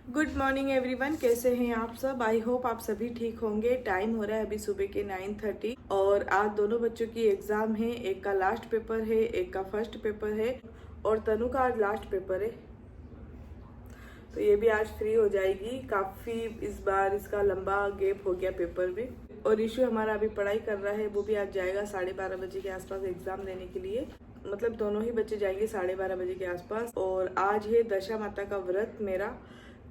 Good morning everyone, कैसे हैं आप सब। आई होप आप सभी ठीक होंगे। टाइम हो रहा है अभी सुबह के 9:30 और आज दोनों बच्चों की एग्जाम है। एक का लास्ट पेपर है, एक का फर्स्ट पेपर है और तनु का आज लास्ट पेपर है। तो ये भी आज फ्री हो जाएगी। काफी इस बार इसका लंबा गैप हो गया पेपर में। और ईशु हमारा अभी पढ़ाई कर रहा है, वो भी आज जाएगा 12:30 बजे के आसपास एग्जाम देने के लिए। मतलब दोनों ही बच्चे जाएंगे 12:30 बजे के आसपास। और आज है दशा माता का व्रत मेरा,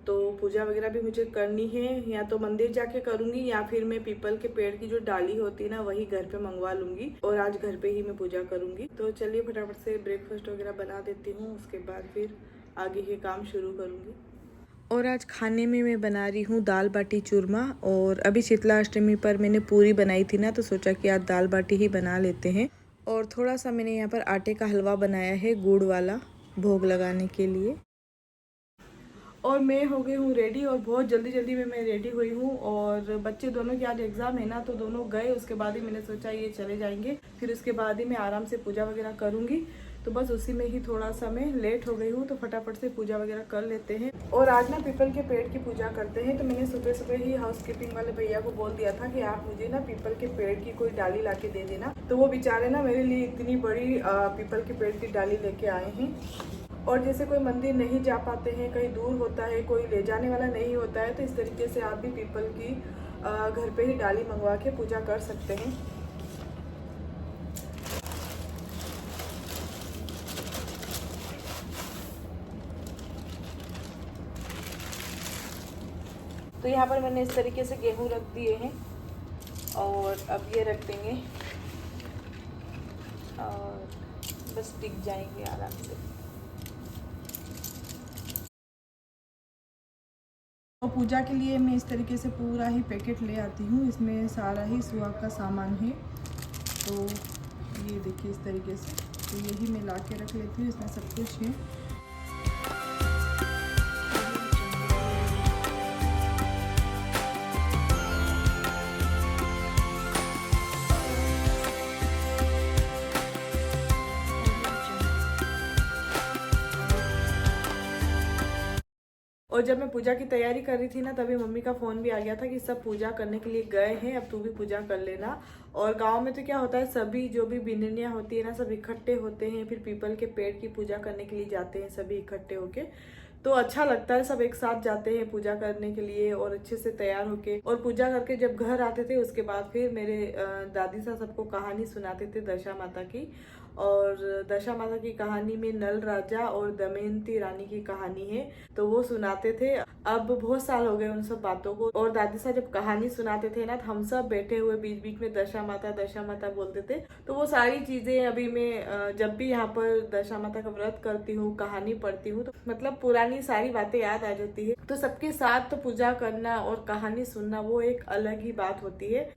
तो पूजा वगैरह भी मुझे करनी है। या तो मंदिर जाके करूंगी या फिर मैं पीपल के पेड़ की जो डाली होती है ना, वही घर पे मंगवा लूंगी और आज घर पे ही मैं पूजा करूंगी। तो चलिए फटाफट से ब्रेकफास्ट वगैरह बना देती हूँ, उसके बाद फिर आगे के काम शुरू करूंगी। और आज खाने में मैं बना रही हूँ दाल बाटी चूरमा। और अभी शीतला अष्टमी पर मैंने पूरी बनाई थी ना, तो सोचा कि आज दाल बाटी ही बना लेते हैं। और थोड़ा सा मैंने यहाँ पर आटे का हलवा बनाया है, गुड़ वाला, भोग लगाने के लिए। और मैं हो गई हूँ रेडी और बहुत जल्दी जल्दी में मैं रेडी हुई हूँ। और बच्चे दोनों के आज एग्जाम है ना, तो दोनों गए, उसके बाद ही मैंने सोचा ये चले जाएंगे, फिर उसके बाद ही मैं आराम से पूजा वगैरह करूँगी। तो बस उसी में ही थोड़ा सा मैं लेट हो गई हूँ, तो फटाफट से पूजा वगैरह कर लेते हैं। और आज ना पीपल के पेड़ की पूजा करते हैं, तो मैंने सुबह सुबह ही हाउस कीपिंग वाले भैया को बोल दिया था कि आप मुझे ना पीपल के पेड़ की कोई डाली ला के दे देना। तो वो बेचारे ना मेरे लिए इतनी बड़ी पीपल के पेड़ की डाली लेके आए हैं। और जैसे कोई मंदिर नहीं जा पाते हैं, कहीं दूर होता है, कोई ले जाने वाला नहीं होता है, तो इस तरीके से आप भी पीपल की घर पे ही डाली मंगवा के पूजा कर सकते हैं। तो यहाँ पर मैंने इस तरीके से गेहूँ रख दिए हैं और अब ये रख देंगे और बस टिक जाएंगे आराम से। और पूजा के लिए मैं इस तरीके से पूरा ही पैकेट ले आती हूँ, इसमें सारा ही सुहाग का सामान है। तो ये देखिए इस तरीके से, तो यही मैं ला के रख लेती हूँ, इसमें सब कुछ है। और जब मैं पूजा की तैयारी कर रही थी ना, तभी मम्मी का फ़ोन भी आ गया था कि सब पूजा करने के लिए गए हैं, अब तू भी पूजा कर लेना। और गांव में तो क्या होता है, सभी जो भी बिननियाँ होती है ना, सब इकट्ठे होते हैं, फिर पीपल के पेड़ की पूजा करने के लिए जाते हैं सभी इकट्ठे होके। तो अच्छा लगता है, सब एक साथ जाते हैं पूजा करने के लिए और अच्छे से तैयार होके। और पूजा करके जब घर आते थे, उसके बाद फिर मेरे दादी साहब सबको कहानी सुनाते थे दशा माता की। और दशा माता की कहानी में नल राजा और दमयंती रानी की कहानी है, तो वो सुनाते थे। अब बहुत साल हो गए उन सब बातों को। और दादी साहब जब कहानी सुनाते थे ना, तो हम सब बैठे हुए बीच बीच में दशा माता बोलते थे। तो वो सारी चीजें अभी मैं जब भी यहाँ पर दशा माता का व्रत करती हूँ, कहानी पढ़ती हूँ, तो मतलब पुरानी सारी बातें याद आ जाती है। तो सबके साथ तो पूजा करना और कहानी सुनना वो एक अलग ही बात होती है।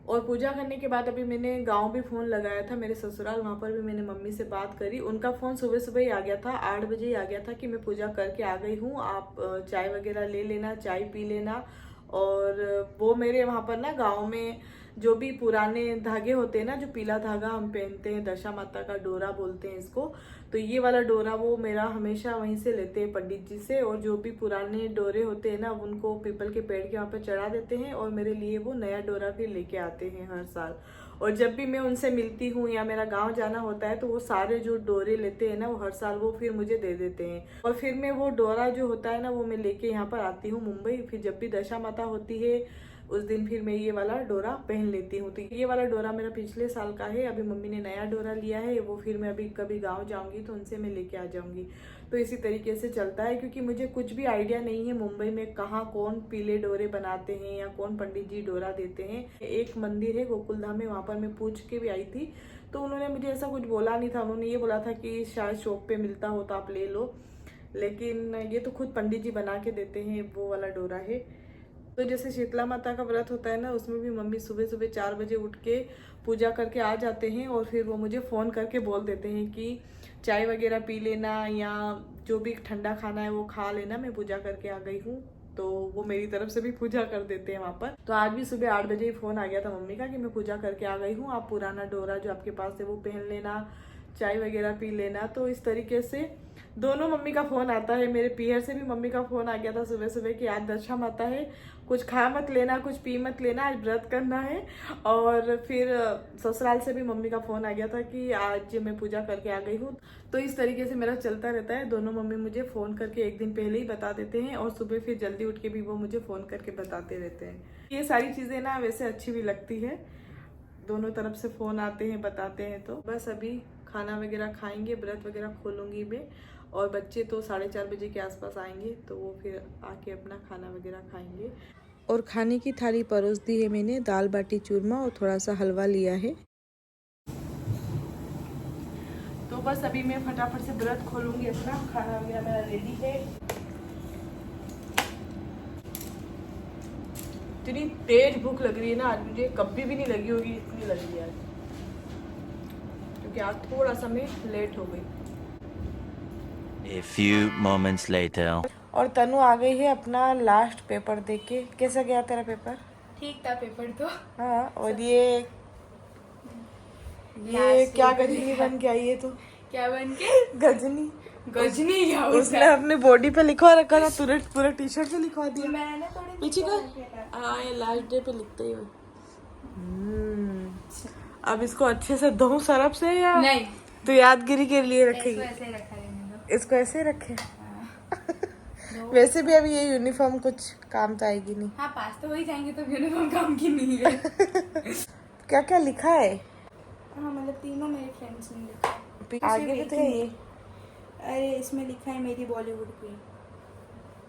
और पूजा करने के बाद अभी मैंने गांव भी फ़ोन लगाया था, मेरे ससुराल, वहाँ पर भी मैंने मम्मी से बात करी। उनका फ़ोन सुबह सुबह ही आ गया था, 8 बजे ही आ गया था कि मैं पूजा करके आ गई हूँ, आप चाय वगैरह ले लेना, चाय पी लेना। और वो मेरे वहाँ पर ना गांव में जो भी पुराने धागे होते हैं ना, जो पीला धागा हम पहनते हैं, दशा माता का डोरा बोलते हैं इसको, तो ये वाला डोरा वो मेरा हमेशा वहीं से लेते हैं पंडित जी से। और जो भी पुराने डोरे होते हैं ना, उनको पीपल के पेड़ के वहाँ पे चढ़ा देते हैं और मेरे लिए वो नया डोरा फिर लेके आते हैं हर साल। और जब भी मैं उनसे मिलती हूँ या मेरा गांव जाना होता है, तो वो सारे जो डोरे लेते हैं ना, वो हर साल वो फिर मुझे दे देते हैं। और फिर मैं वो डोरा जो होता है ना, वो मैं लेके यहाँ पर आती हूँ मुंबई। फिर जब भी दशा माता होती है उस दिन फिर मैं ये वाला डोरा पहन लेती हूँ। तो ये वाला डोरा मेरा पिछले साल का है, अभी मम्मी ने नया डोरा लिया है, वो फिर मैं अभी कभी गांव जाऊंगी तो उनसे मैं लेके आ जाऊंगी। तो इसी तरीके से चलता है, क्योंकि मुझे कुछ भी आइडिया नहीं है मुंबई में कहाँ कौन पीले डोरे बनाते हैं या कौन पंडित जी डोरा देते हैं। एक मंदिर है गोकुल धाम में, वहाँ पर मैं पूछ के भी आई थी, तो उन्होंने मुझे ऐसा कुछ बोला नहीं था। उन्होंने ये बोला था कि शायद शॉप पे मिलता हो तो आप ले लो, लेकिन ये तो खुद पंडित जी बना के देते हैं, वो वाला डोरा है। तो जैसे शीतला माता का व्रत होता है ना, उसमें भी मम्मी सुबह सुबह 4 बजे उठ के पूजा करके आ जाते हैं और फिर वो मुझे फ़ोन करके बोल देते हैं कि चाय वगैरह पी लेना या जो भी ठंडा खाना है वो खा लेना, मैं पूजा करके आ गई हूँ। तो वो मेरी तरफ से भी पूजा कर देते हैं वहाँ पर। तो आज भी सुबह 8 बजे ही फ़ोन आ गया था मम्मी का कि मैं पूजा करके आ गई हूँ, आप पुराना डोरा जो आपके पास है वो पहन लेना, चाय वगैरह पी लेना। तो इस तरीके से दोनों मम्मी का फ़ोन आता है। मेरे पीहर से भी मम्मी का फ़ोन आ गया था सुबह सुबह कि आज दशम आता है, कुछ खा मत लेना, कुछ पी मत लेना, आज व्रत करना है। और फिर ससुराल से भी मम्मी का फ़ोन आ गया था कि आज मैं पूजा करके आ गई हूँ। तो इस तरीके से मेरा चलता रहता है। दोनों मम्मी मुझे फ़ोन करके एक दिन पहले ही बता देते हैं और सुबह फिर जल्दी उठ के भी वो मुझे फ़ोन करके बताते रहते हैं। ये सारी चीज़ें ना वैसे अच्छी भी लगती है, दोनों तरफ से फ़ोन आते हैं, बताते हैं। तो बस अभी खाना वगैरह खाएंगे, व्रत वगैरह खोलूँगी मैं, और बच्चे तो 4:30 बजे के आसपास आएंगे, तो वो फिर आके अपना खाना वगैरह खाएंगे। और खाने की थाली परोस दी है मैंने, दाल बाटी चूरमा और थोड़ा सा हलवा लिया है। तो बस अभी मैं फटाफट से व्रत खोलूँगी अपना। खाना वगैरह मेरा रेडी है। इतनी तेज भूख लग रही है ना आज मुझे, कभी भी नहीं लगी होगी इतनी लग रही है आज, क्योंकि आज थोड़ा सा मैं लेट हो गई। A few moments later. और तनु आ गई है अपना लास्ट पेपर देके। कैसा गया तेरा पेपर? ठीक था पेपर तो। हाँ, और ये क्या गजनी बन के आई है तो? क्या बन के? गजनी। गजनी क्या उसने अपने बॉडी पे लिखवा रखा था, तुरंत पूरा टी शर्ट पे लिखवा दिया। मैंने थोड़ी पीछे का हाँ, ये लास्ट डे पे लिखते ही। अब इसको अच्छे से धो सरफ से या नहीं, तो यादगिरी के लिए इसको रखेगी? ऐसे ही रखा रहने दो। इसको ऐसे ही रखे। वैसे भी अभी ये यूनिफॉर्म कुछ काम तो आएगी नहीं। हाँ, पास तो हो ही जाएंगे, तो यूनिफॉर्म काम की नहीं है। क्या क्या लिखा है? हाँ, मतलब तीनों मेरे फ्रेंड्स ने लिखा। आगे भी तो है ये। अरे इसमें लिखा है मेरी बॉलीवुड क्वीन।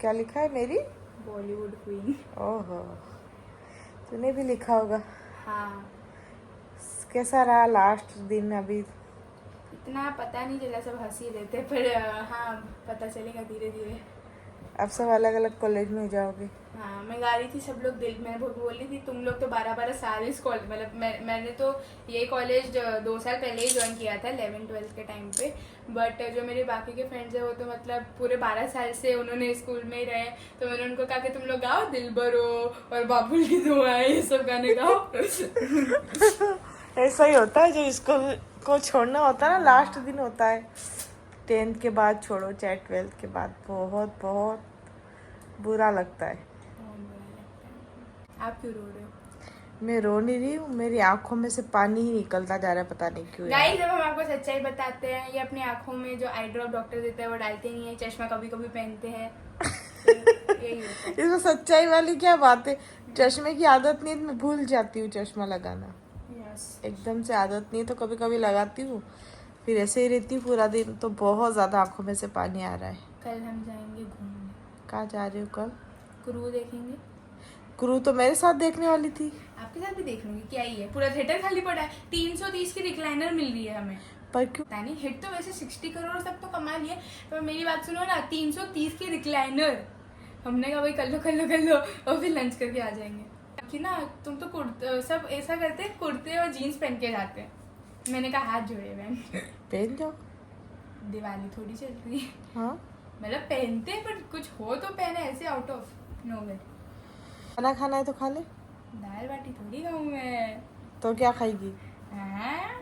क्या लिखा है? मेरी बॉलीवुड क्वीन। ओहो, तूने भी लिखा होगा। हाँ, कैसा रहा लास्ट दिन? अभी इतना पता नहीं चला, सब हंसी लेते, पर हाँ पता चलेगा धीरे धीरे। अब सब अलग अलग कॉलेज में जाओगे? हाँ, मैं गा रही थी, सब लोग दिल में बोल रही थी तुम लोग तो 12-12 साल इस कॉलेज, मतलब मैंने तो ये कॉलेज 2 साल पहले ही ज्वाइन किया था 11-12 के टाइम पे। बट जो मेरे बाकी के फ्रेंड्स हैं वो तो मतलब पूरे 12 साल से उन्होंने स्कूल में ही रहे। तो मैंने उनको कहा कि तुम लोग गाओ दिलबरो और बाबुल की दुआएं, ये सब गाने गाओ। ऐसा ही होता है, जो स्कूल को छोड़ना होता है ना, लास्ट दिन होता है। 10th के बाद छोड़ो चाहे 12th के बाद, बहुत बहुत बुरा लगता है। आप क्यों रो रहे हो? मैं रो नहीं रही हूँ, मेरी आंखों में से पानी ही निकलता जा रहा है, पता नहीं क्यों। गाइस, जब हम आपको सच्चाई बताते हैं, ये अपनी आंखों में जो आई ड्रॉप डॉक्टर देता है वो डालते नहीं है, चश्मा कभी कभी पहनते हैं। यही होता है। इसमें सच्चाई वाली क्या बात है? चश्मे की आदत नहीं है, मैं भूल जाती हूँ चश्मा लगाना। एकदम से आदत नहीं है, तो कभी कभी लगाती हूँ, फिर ऐसे ही रहती हूँ पूरा दिन। तो बहुत ज्यादा आंखों में से पानी आ रहा है। कल हम जाएंगे घूमने। कहाँ जा रहे हो कल? क्रू देखेंगे। क्रू तो मेरे साथ देखने वाली थी। आपके साथ भी देख लूंगी, क्या ही है, पूरा थिएटर खाली पड़ा है। 330 की रिक्लाइनर मिल रही है हमें। पर क्यों? पता नहीं, हिट तो वैसे 60 करोड़ तक तो कमा लिए, पर मेरी बात सुनो ना, 330 की रिक्लाइनर। हमने कहा भाई कर लो और फिर लंच करके आ जाएंगे। कि ना तुम तो सब ऐसा करते हैं, कुर्ते और जीन्स पहन के जाते हैं। मैंने कहा हाथ जोड़े बहन, पहन जाओ, दिवाली थोड़ी चल रही है। हाँ मतलब पहनते हैं, पर कुछ हो तो पहने, ऐसे आउट ऑफ नोवेयर। खाना खाना है तो खा ले। दाल बाटी थोड़ी खाऊं मैं। तो क्या खाएगी? हाँ?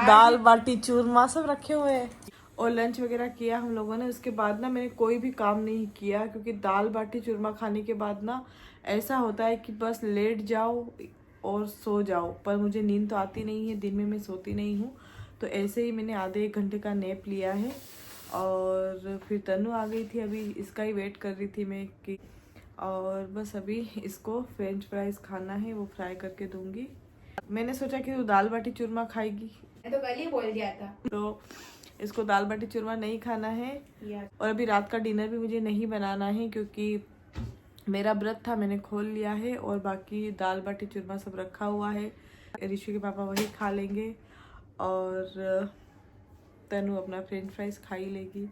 दाल बाटी चूरमा सब रखे हुए हैं। और लंच वगैरह किया हम लोगों ने। उसके बाद ना मैंने कोई भी काम नहीं किया, क्योंकि दाल बाटी चूरमा खाने के बाद ना ऐसा होता है कि बस लेट जाओ और सो जाओ, पर मुझे नींद तो आती नहीं है, दिन में मैं सोती नहीं हूँ। तो ऐसे ही मैंने आधे 1 घंटे का नैप लिया है। और फिर तनु आ गई थी, अभी इसका ही वेट कर रही थी मैं कि, और बस अभी इसको फ्रेंच फ्राइज खाना है, वो फ्राई करके दूंगी। मैंने सोचा कि तू दाल बाटी चूरमा खाएगी, तो कल ही बोल दिया था। तो इसको दाल बाटी चूरमा नहीं खाना है। और अभी रात का डिनर भी मुझे नहीं बनाना है, क्योंकि मेरा व्रत था, मैंने खोल लिया है। और बाकी दाल बाटी चूरमा सब रखा हुआ है, ऋषि के पापा वही खा लेंगे और तनु अपना फ्रेंच फ्राइज खा ही लेगी।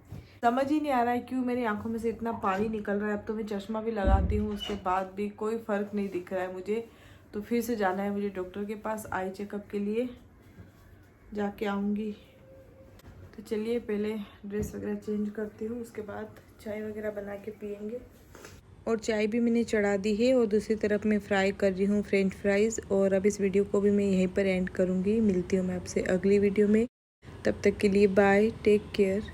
समझ ही नहीं आ रहा है क्यों मेरी आंखों में से इतना पानी निकल रहा है। अब तो मैं चश्मा भी लगाती हूँ, उसके बाद भी कोई फ़र्क नहीं दिख रहा है मुझे। तो फिर से जाना है मुझे डॉक्टर के पास, आई चेकअप के लिए जाके आऊँगी। तो चलिए पहले ड्रेस वगैरह चेंज करती हूँ, उसके बाद चाय वगैरह बना के पियेंगे। और चाय भी मैंने चढ़ा दी है, और दूसरी तरफ मैं फ्राई कर रही हूँ फ्रेंच फ्राइज़। और अब इस वीडियो को भी मैं यहीं पर एंड करूँगी। मिलती हूँ मैं आपसे अगली वीडियो में, तब तक के लिए बाय, टेक केयर।